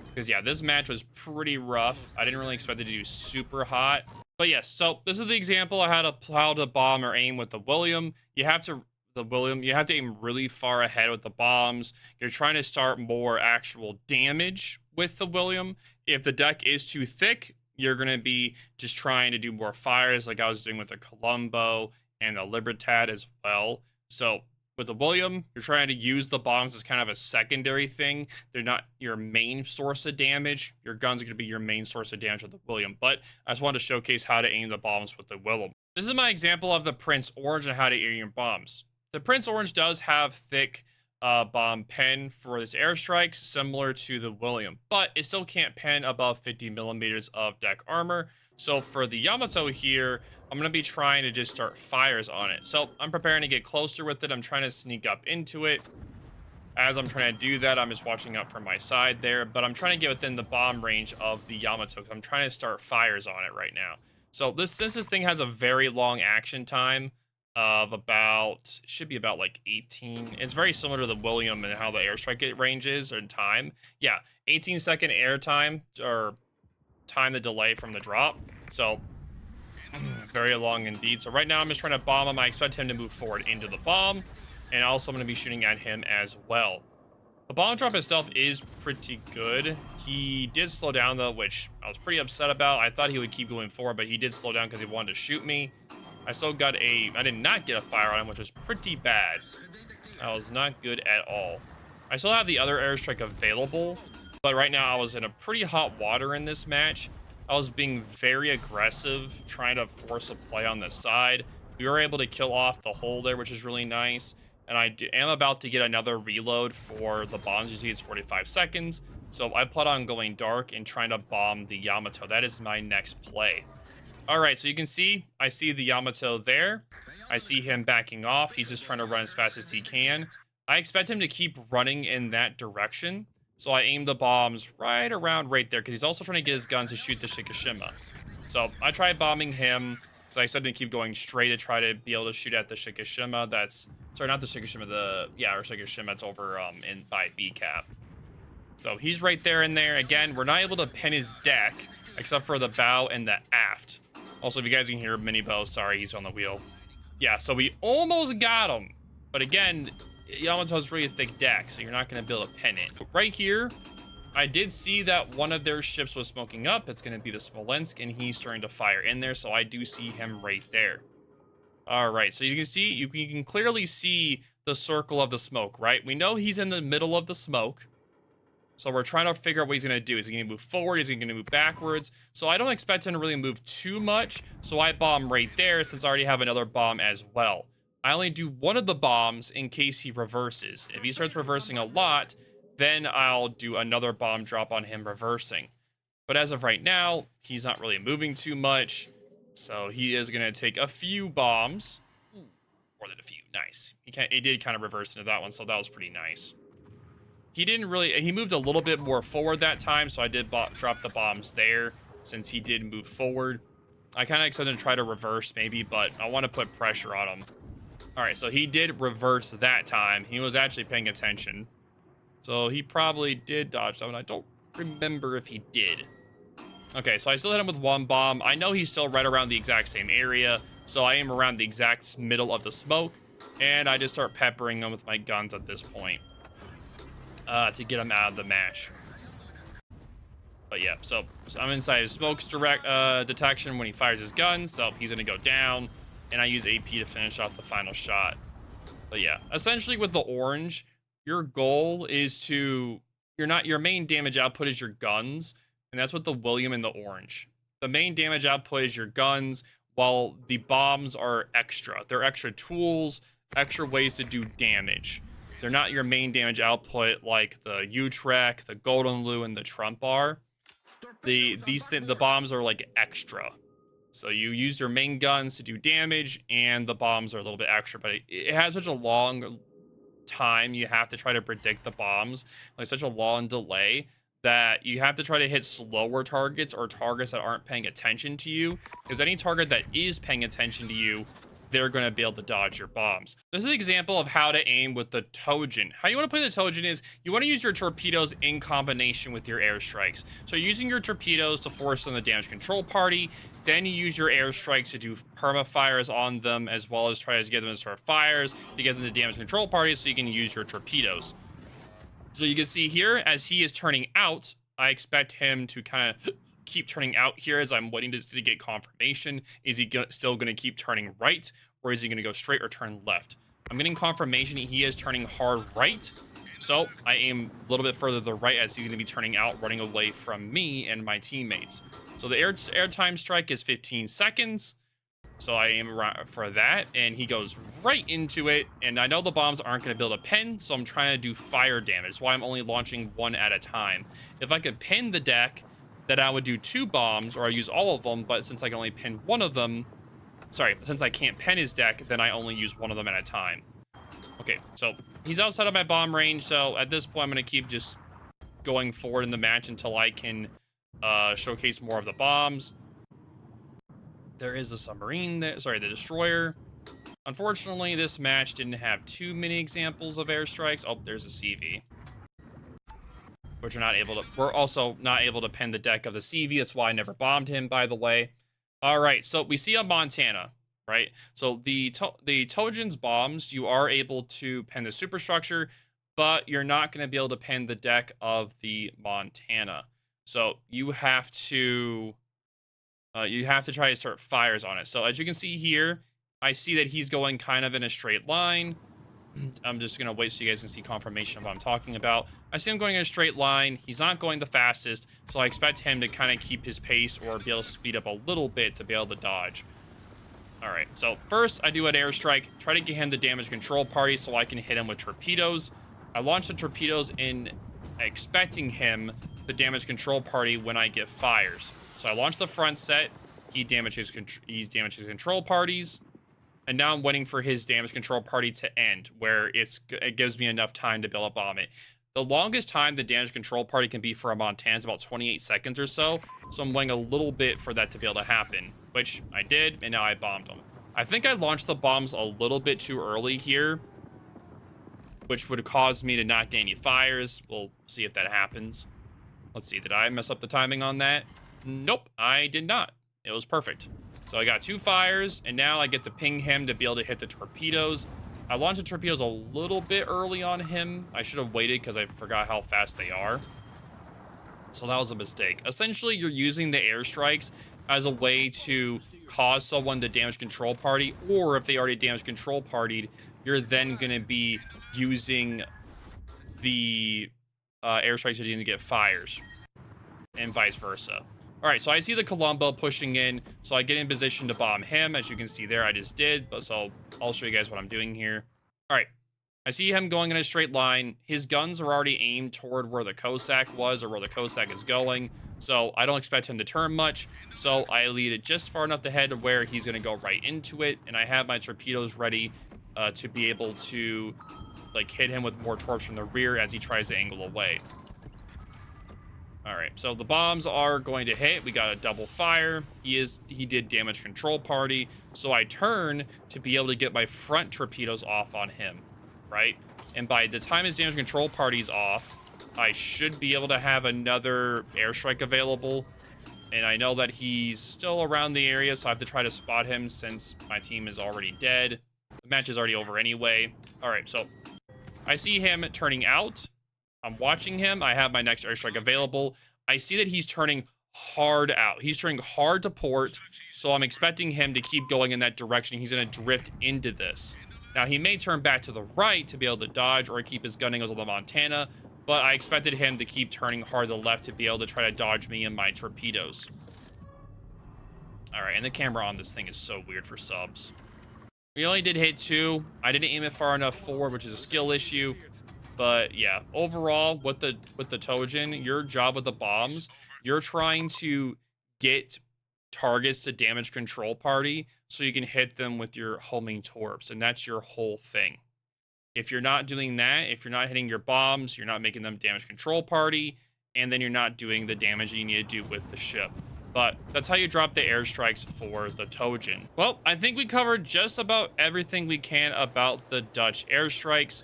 Because, yeah, this match was pretty rough. I didn't really expect it to do super hot. But yes, so this is the example of how to bomb or aim with the William. You have to aim really far ahead with the bombs. You're trying to start more actual damage with the William. If the deck is too thick, you're gonna be just trying to do more fires, like I was doing with the Colombo and the Libertad as well. So with the William, you're trying to use the bombs as kind of a secondary thing. They're not your main source of damage. Your guns are going to be your main source of damage with the William. But I just wanted to showcase how to aim the bombs with the William. This is my example of the Prince Orange and how to aim your bombs. The Prince Orange does have thick bomb pen for this airstrikes, similar to the William, but it still can't pen above 50 millimeters of deck armor. So for the Yamato here, I'm going to be trying to just start fires on it. So I'm preparing to get closer with it. I'm trying to sneak up into it. As I'm trying to do that, I'm just watching out for my side there. But I'm trying to get within the bomb range of the Yamato. I'm trying to start fires on it right now. So since this thing has a very long action time of about, should be about like 18. It's very similar to the William and how the airstrike range is in time. Yeah, 18-second air time, or time the delay from the drop. So very long indeed. So right now I'm just trying to bomb him. I expect him to move forward into the bomb, and also I'm going to be shooting at him as well. The bomb drop itself is pretty good. He did slow down though, which I was pretty upset about. I thought he would keep going forward, but he did slow down because he wanted to shoot me. I did not get a fire on him, which was pretty bad. That was not good at all. I still have the other airstrike available, but right now I was in a pretty hot water in this match. I was being very aggressive, trying to force a play on the side. We were able to kill off the hole there, which is really nice. And I am about to get another reload for the bombs. You see it's 45 seconds. So I plan on going dark and trying to bomb the Yamato. That is my next play. All right, so you can see, I see the Yamato there. I see him backing off. He's just trying to run as fast as he can. I expect him to keep running in that direction. So I aim the bombs right around right there, because he's also trying to get his guns to shoot the Shikishima. So I try bombing him, because I expect him to keep going straight to try to be able to shoot at the Shikishima. Sorry, not the Shikishima, our Shikishima that's over in by B cap. So he's right there in there. Again, we're not able to pin his deck, except for the bow and the aft. Also, if you guys can hear mini bow, sorry, he's on the wheel. Yeah, so we almost got him. But again, Yamato's really a thick deck, so you're not going to be able to pin it. Right here, I did see that one of their ships was smoking up. It's going to be the Smolensk, and he's starting to fire in there, so I do see him right there. All right, so you can see, you can clearly see the circle of the smoke, right? We know he's in the middle of the smoke. So we're trying to figure out what he's going to do. Is he going to move forward? Is he going to move backwards? So I don't expect him to really move too much. So I bomb right there, since I already have another bomb as well. I only do one of the bombs in case he reverses. If he starts reversing a lot, then I'll do another bomb drop on him reversing. But as of right now, he's not really moving too much. So he is going to take a few bombs. More than a few. Nice. He did kind of reverse into that one, so that was pretty nice. He moved a little bit more forward that time, so I did drop the bombs there, since he did move forward. I kind of expected to try to reverse maybe, but I want to put pressure on him. All right, so he did reverse that time. He was actually paying attention. So he probably did dodge that one. I don't remember if he did. Okay, so I still hit him with one bomb. I know he's still right around the exact same area, so I aim around the exact middle of the smoke, and I just start peppering him with my guns at this point. To get him out of the match. But yeah, so I'm inside his smoke's direct detection when he fires his guns, so he's gonna go down, and I use AP to finish off the final shot. But yeah, essentially with the orange, your goal is to, your main damage output is your guns, and that's what the William and the orange. The main damage output is your guns, while the bombs are extra. They're extra tools, extra ways to do damage. They're not your main damage output like the Utrecht, the Gouden Leeuw, and the Tromp are. The bombs are like extra. So you use your main guns to do damage, and the bombs are a little bit extra, but it has such a long time you have to try to predict the bombs, like such a long delay, that you have to try to hit slower targets or targets that aren't paying attention to you, because any target that is paying attention to you they're going to be able to dodge your bombs. This is an example of how to aim with the Tonjin. How you want to play the Tonjin is you want to use your torpedoes in combination with your airstrikes. So you're using your torpedoes to force on the damage control party. Then you use your airstrikes to do perma-fires on them, as well as try to get them to start fires to get them to damage control parties so you can use your torpedoes. So you can see here, as he is turning out, I expect him to kind of keep turning out here as I'm waiting to get confirmation. Is he still going to keep turning right, or is he going to go straight or turn left? I'm getting confirmation he is turning hard right, so I aim a little bit further to the right as he's going to be turning out, running away from me and my teammates. So the airtime strike is 15 seconds. So I aim for that, and he goes right into it. And I know the bombs aren't going to build a pin, so I'm trying to do fire damage. That's why I'm only launching one at a time. If I could pin the deck, then I would do 2 bombs, or I use all of them. But since I can only pin one of them, since I can't pin his deck, then I only use one of them at a time. Okay, so he's outside of my bomb range. So at this point, I'm going to keep just going forward in the match until I can showcase more of the bombs. There is a submarine there, the destroyer. Unfortunately, this match didn't have too many examples of airstrikes. Oh, there's a CV. Which we're also not able to pin the deck of the CV. That's why I never bombed him, by the way. All right, so we see a Montana, right? So the Tonjin's bombs, you are able to pin the superstructure, but you're not going to be able to pin the deck of the Montana. So you have to try to start fires on it. So as you can see here, I see that he's going kind of in a straight line. I'm just going to wait so you guys can see confirmation of what I'm talking about. I see him going in a straight line. He's not going the fastest, so I expect him to kind of keep his pace or be able to speed up a little bit to be able to dodge. All right, so first I do an airstrike, try to get him the damage control party so I can hit him with torpedoes. I launch the torpedoes in expecting him the damage control party when I get fires. So I launch the front set, he damages control parties, and now I'm waiting for his damage control party to end, where it gives me enough time to build a bomb it. The longest time the damage control party can be for a Montana is about 28 seconds or so, so I'm waiting a little bit for that to be able to happen, which I did, and now I bombed him. I think I launched the bombs a little bit too early here, which would cause me to not get any fires. We'll see if that happens. Let's see, did I mess up the timing on that? Nope, I did not. It was perfect. So I got 2 fires, and now I get to ping him to be able to hit the torpedoes. I launched the torpedoes a little bit early on him. I should have waited because I forgot how fast they are. So that was a mistake. Essentially, you're using the airstrikes as a way to cause someone to damage control party, or if they already damage control partied, you're then going to be using the airstrikes to get fires, and vice versa. All right, so I see the Colombo pushing in, so I get in position to bomb him. As you can see there, I just did, but so I'll show you guys what I'm doing here. All right, I see him going in a straight line. His guns are already aimed toward where the Cossack was, or where the Cossack is going, so I don't expect him to turn much. So I lead it just far enough ahead of where he's going to go right into it, and I have my torpedoes ready to be able to like hit him with more torps from the rear as he tries to angle away. All right, so the bombs are going to hit. We got a double fire. He did damage control party. So I turn to be able to get my front torpedoes off on him, right? And by the time his damage control party's off, I should be able to have another airstrike available. And I know that he's still around the area, so I have to try to spot him since my team is already dead. The match is already over anyway. All right, so I see him turning out. I'm watching him. I have my next airstrike available. I see that he's turning hard out. He's turning hard to port, so I'm expecting him to keep going in that direction. He's going to drift into this. Now, he may turn back to the right to be able to dodge or keep his gunning on the Montana, but I expected him to keep turning hard to the left to be able to try to dodge me and my torpedoes. All right, and the camera on this thing is so weird for subs. We only did hit 2. I didn't aim it far enough forward, which is a skill issue. But yeah, overall, with the Tonjin, your job with the bombs, you're trying to get targets to damage control party so you can hit them with your homing torps, and that's your whole thing. If you're not doing that, if you're not hitting your bombs, you're not making them damage control party, and then you're not doing the damage you need to do with the ship. But that's how you drop the airstrikes for the Tonjin. Well, I think we covered just about everything we can about the Dutch airstrikes.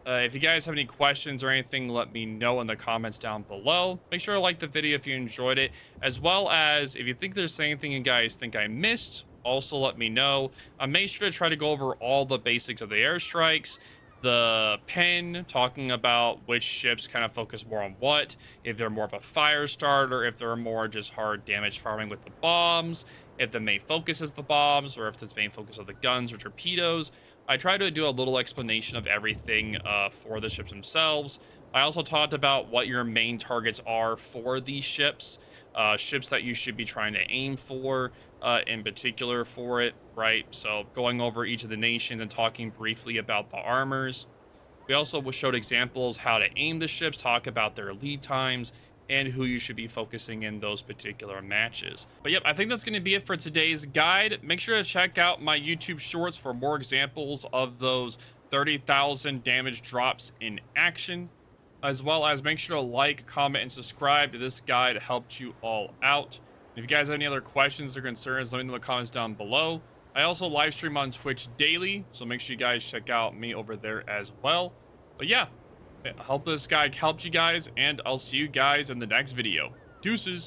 If you guys have any questions or anything, let me know in the comments down below. Make sure to like the video if you enjoyed it, as well as if you think there's anything you guys think I missed, also let me know. Make sure to try to go over all the basics of the airstrikes, the pen, talking about which ships kind of focus more on what, if they're more of a fire starter, if they're more just hard damage farming with the bombs, if the main focus is the bombs, or if the main focus of the guns or torpedoes. I try to do a little explanation of everything for the ships themselves. I also talked about what your main targets are for these ships, ships that you should be trying to aim for in particular for it, right? So going over each of the nations and talking briefly about the armors. We also showed examples how to aim the ships, talk about their lead times, and who you should be focusing in those particular matches. But yep, I think that's going to be it for today's guide. Make sure to check out my YouTube shorts for more examples of those 30,000 damage drops in action, as well as make sure to like, comment, and subscribe to this guide. It helped you all out. If you guys have any other questions or concerns, let me know in the comments down below. I also live stream on Twitch daily, so make sure you guys check out me over there as well. But yeah, I hope this guide helped you guys, and I'll see you guys in the next video. Deuces.